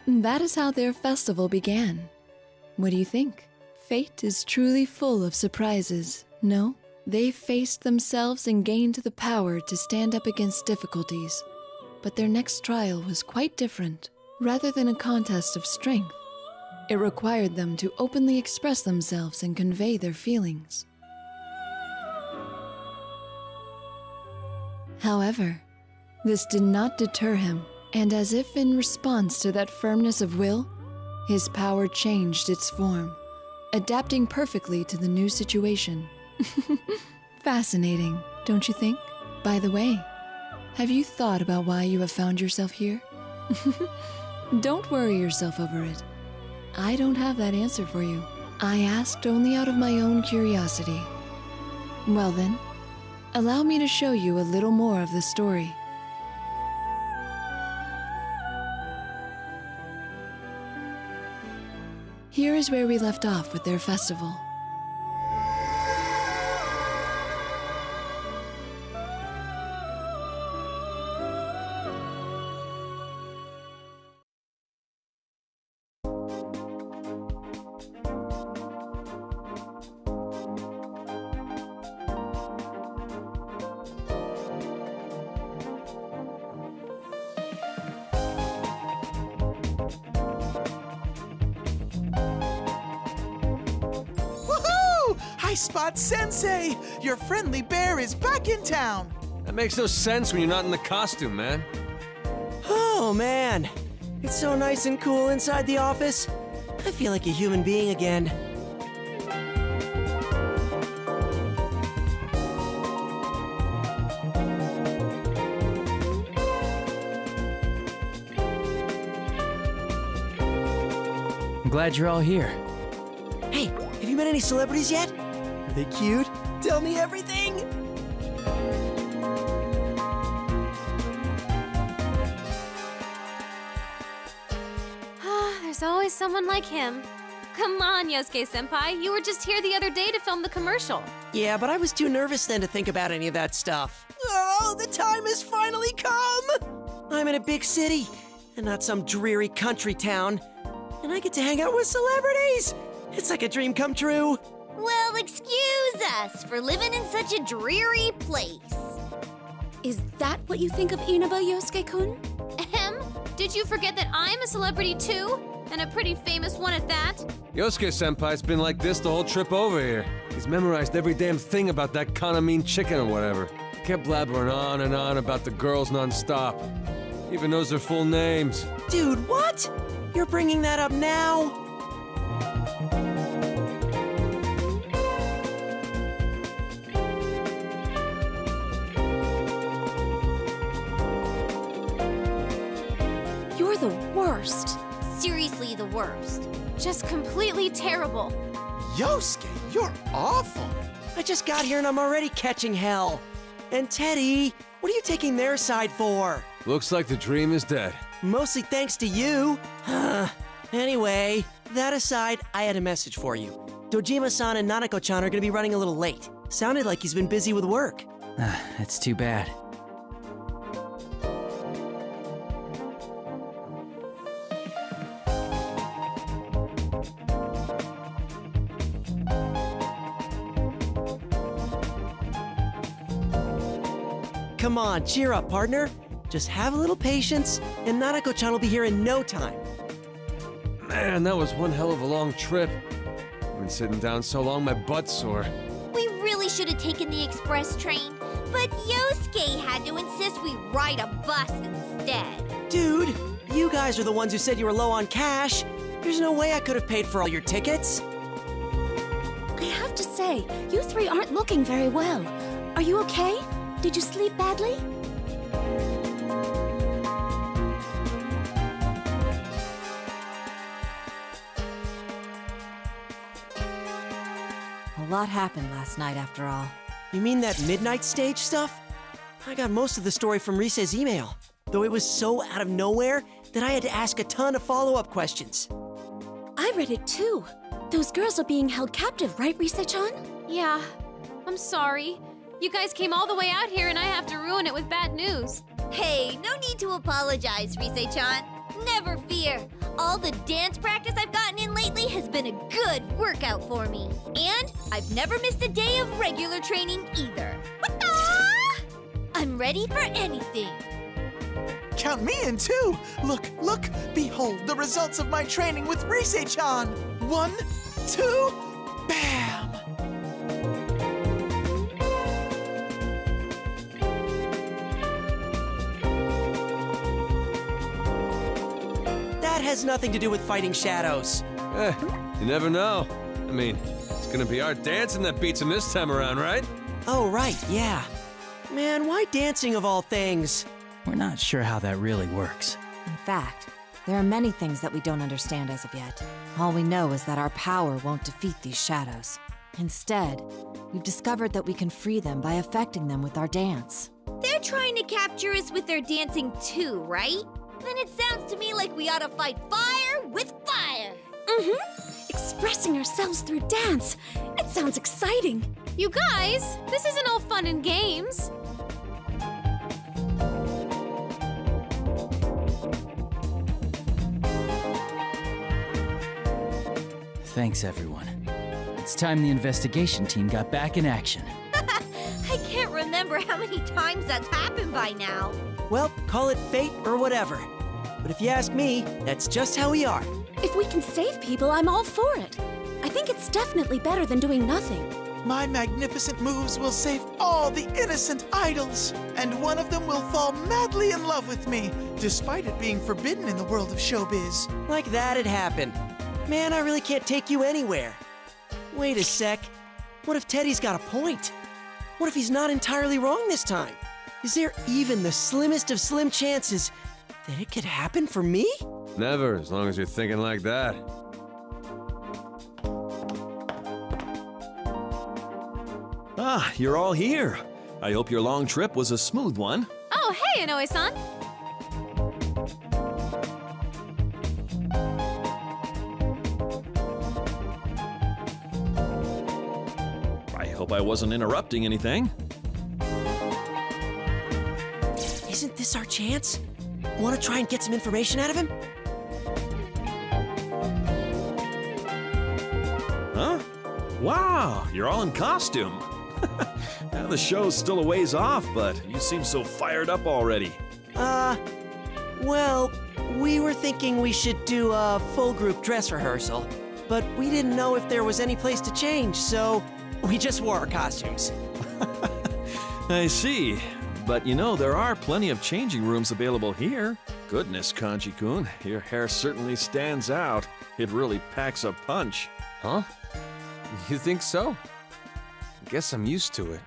That is how their festival began. What do you think? Fate is truly full of surprises, no? They faced themselves and gained the power to stand up against difficulties. But their next trial was quite different. Rather than a contest of strength, it required them to openly express themselves and convey their feelings. However, this did not deter him, and as if in response to that firmness of will, his power changed its form, adapting perfectly to the new situation. Fascinating, don't you think? By the way, have you thought about why you have found yourself here? Don't worry yourself over it. I don't have that answer for you. I asked only out of my own curiosity. Well then, allow me to show you a little more of the story. Here is where we left off with their festival. Spot Sensei! Your friendly bear is back in town! That makes no sense when you're not in the costume, man. Oh, man. It's so nice and cool inside the office. I feel like a human being again. I'm glad you're all here. Hey, have you met any celebrities yet? Are they cute? Tell me everything! There's always someone like him. Come on, Yosuke-senpai. You were just here the other day to film the commercial. Yeah, but I was too nervous then to think about any of that stuff. Oh, the time has finally come! I'm in a big city, and not some dreary country town. And I get to hang out with celebrities! It's like a dream come true. Well, excuse us for living in such a dreary place. Is that what you think of Inaba, Yosuke-kun? Ahem. Did you forget that I'm a celebrity too? And a pretty famous one at that? Yosuke-senpai's been like this the whole trip over here. He's memorized every damn thing about that Kaname chicken or whatever. He kept blabbering on and on about the girls non-stop. He even knows their full names. Dude, what? You're bringing that up now? You're the worst. Seriously, the worst. Just completely terrible. Yosuke, you're awful! I just got here and I'm already catching hell. And Teddy, what are you taking their side for? Looks like the dream is dead. Mostly thanks to you. Anyway, that aside, I had a message for you. Dojima-san and Nanako-chan are gonna be running a little late. Sounded like he's been busy with work. That's too bad. Come on, cheer up, partner. Just have a little patience, and Nanako-chan will be here in no time. Man, that was one hell of a long trip. I've been sitting down so long my butt's sore. We really should have taken the express train, but Yosuke had to insist we ride a bus instead. Dude, you guys are the ones who said you were low on cash. There's no way I could have paid for all your tickets. I have to say, you three aren't looking very well. Are you okay? Did you sleep badly? A lot happened last night after all. You mean that midnight stage stuff? I got most of the story from Rise's email, though it was so out of nowhere that I had to ask a ton of follow-up questions. I read it too. Those girls are being held captive, right, Rise-chan? Yeah. I'm sorry. You guys came all the way out here and I have to ruin it with bad news. Hey, no need to apologize, Rise-chan. never fear. All the dance practice I've gotten in lately has been a good workout for me. And I've never missed a day of regular training either. I'm ready for anything. Count me in too. Look, look, behold the results of my training with Rise-chan. 1, 2, bam! That has nothing to do with fighting shadows. You never know. I mean, it's gonna be our dancing that beats him this time around, right? Oh, right, yeah. Man, why dancing of all things? We're not sure how that really works. In fact, there are many things that we don't understand as of yet. All we know is that our power won't defeat these shadows. Instead, we've discovered that we can free them by affecting them with our dance. They're trying to capture us with their dancing too, right? Then it sounds to me like we ought to fight fire with fire. Expressing ourselves through dance. It sounds exciting. You guys, this isn't all fun and games. Thanks, everyone. It's time the investigation team got back in action. I can't remember how many times that's happened by now. Well, call it fate or whatever. But if you ask me, that's just how we are. If we can save people, I'm all for it. I think it's definitely better than doing nothing. My magnificent moves will save all the innocent idols, and one of them will fall madly in love with me, despite it being forbidden in the world of showbiz. Like that'd happen. Man, I really can't take you anywhere. Wait a sec. What if Teddy's got a point? What if he's not entirely wrong this time? Is there even the slimmest of slim chances that it could happen for me? Never, as long as you're thinking like that. Ah, you're all here. I hope your long trip was a smooth one. Oh, hey, Inoue-san. I hope I wasn't interrupting anything. Isn't this our chance? Want to try and get some information out of him? Huh? Wow, you're all in costume. Now, the show's still a ways off, but you seem so fired up already. Well, we were thinking we should do a full group dress rehearsal, but we didn't know if there was any place to change, so we just wore our costumes. I see. But you know, there are plenty of changing rooms available here. Goodness, Kanji-kun, your hair certainly stands out. It really packs a punch. Huh? You think so? I guess I'm used to it.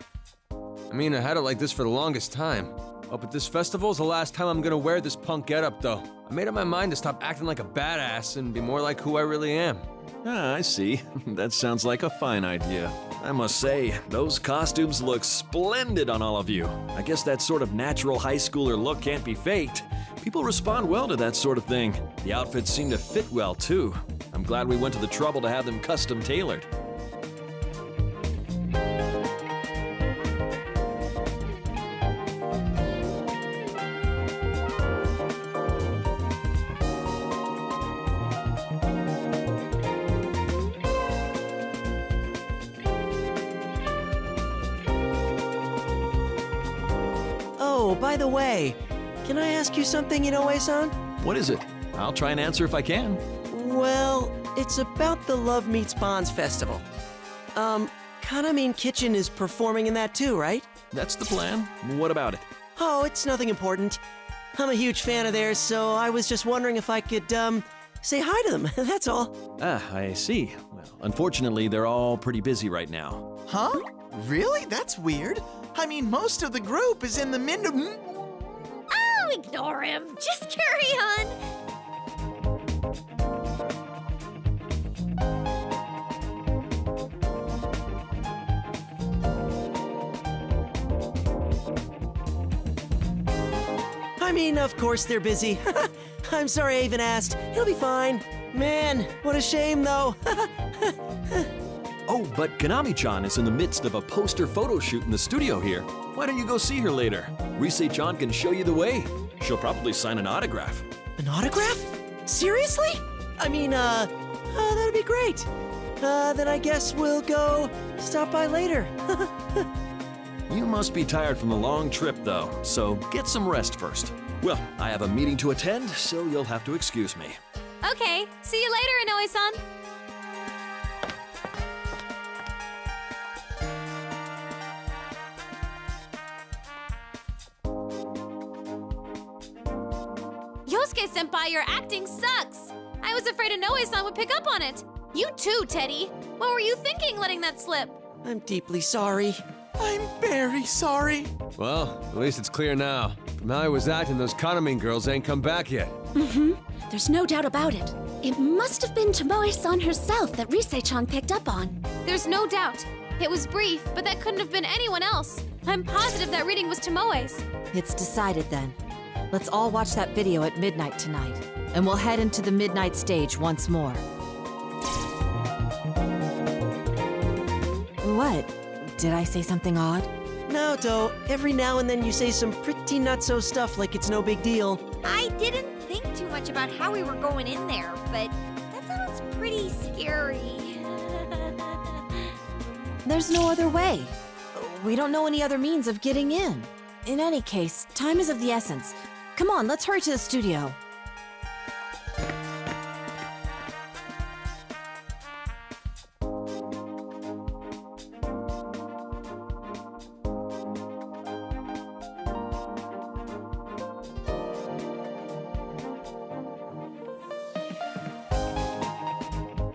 I mean, I had it like this for the longest time. Up at this festival's the last time I'm gonna wear this punk getup, though. I made up my mind to stop acting like a badass and be more like who I really am. Ah, I see. That sounds like a fine idea. I must say, those costumes look splendid on all of you. I guess that sort of natural high schooler look can't be faked. People respond well to that sort of thing. The outfits seem to fit well, too. I'm glad we went to the trouble to have them custom tailored. Oh, by the way, can I ask you something, Inoue-san? What is it? I'll try and answer if I can. Well, it's about the Love Meets Bonds festival. Kanamin Kitchen is performing in that too, right? That's the plan. What about it? Oh, it's nothing important. I'm a huge fan of theirs, so I was just wondering if I could, say hi to them, that's all. Ah, I see. Well, unfortunately, they're all pretty busy right now. Huh? Really? That's weird. I mean, most of the group is in the Oh, ignore him. Just carry on. I mean, of course they're busy. I'm sorry I even asked. He'll be fine. Man, what a shame, though. Oh, but Kanami-chan is in the midst of a poster photo shoot in the studio here. Why don't you go see her later? Rise-chan can show you the way. She'll probably sign an autograph. An autograph? Seriously? I mean, that'd be great. Then I guess we'll go stop by later. You must be tired from the long trip, though, so get some rest first. Well, I have a meeting to attend, so you'll have to excuse me. Okay, see you later, Inoue-san. Yosuke-senpai, your acting sucks! I was afraid Inoue-san would pick up on it. You too, Teddy. What were you thinking letting that slip? I'm deeply sorry. I'm very sorry. Well, at least it's clear now. From how he was acting, those Kaname girls ain't come back yet. There's no doubt about it. It must have been Tomoe-san herself that Rise-chan picked up on. There's no doubt. It was brief, but that couldn't have been anyone else. I'm positive that reading was Tomoe's. It's decided then. Let's all watch that video at midnight tonight, and we'll head into the midnight stage once more. What? Did I say something odd? No, Do. Every now and then you say some pretty nutso stuff like it's no big deal. I didn't think too much about how we were going in there, but that sounds pretty scary. There's no other way. We don't know any other means of getting in. In any case, time is of the essence. Come on, let's hurry to the studio.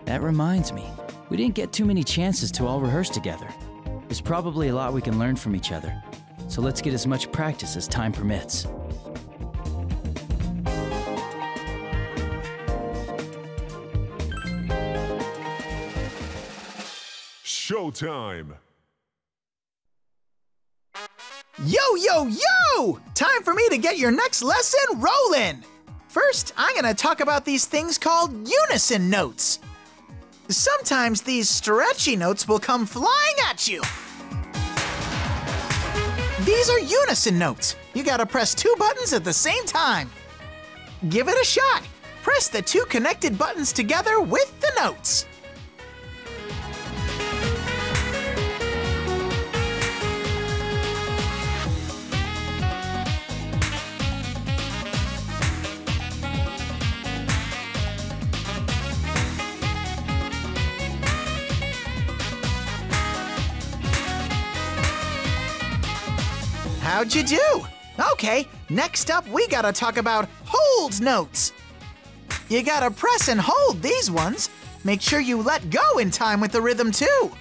That reminds me, we didn't get too many chances to all rehearse together. There's probably a lot we can learn from each other, so let's get as much practice as time permits. Showtime! Yo, yo, yo! Time for me to get your next lesson rolling! First, I'm gonna talk about these things called unison notes. Sometimes these stretchy notes will come flying at you. These are unison notes. You gotta press 2 buttons at the same time. Give it a shot. Press the 2 connected buttons together with the notes. How'd you do? Okay, next up we gotta talk about hold notes. You gotta press and hold these ones. Make sure you let go in time with the rhythm too.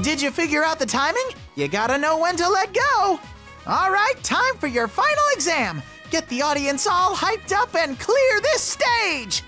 Did you figure out the timing? You gotta know when to let go. All right, time for your final exam. Get the audience all hyped up and clear this stage.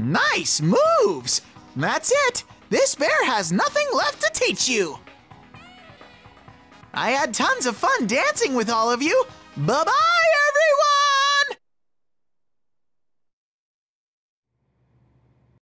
Nice moves! That's it! This bear has nothing left to teach you! I had tons of fun dancing with all of you! Bye-bye, everyone!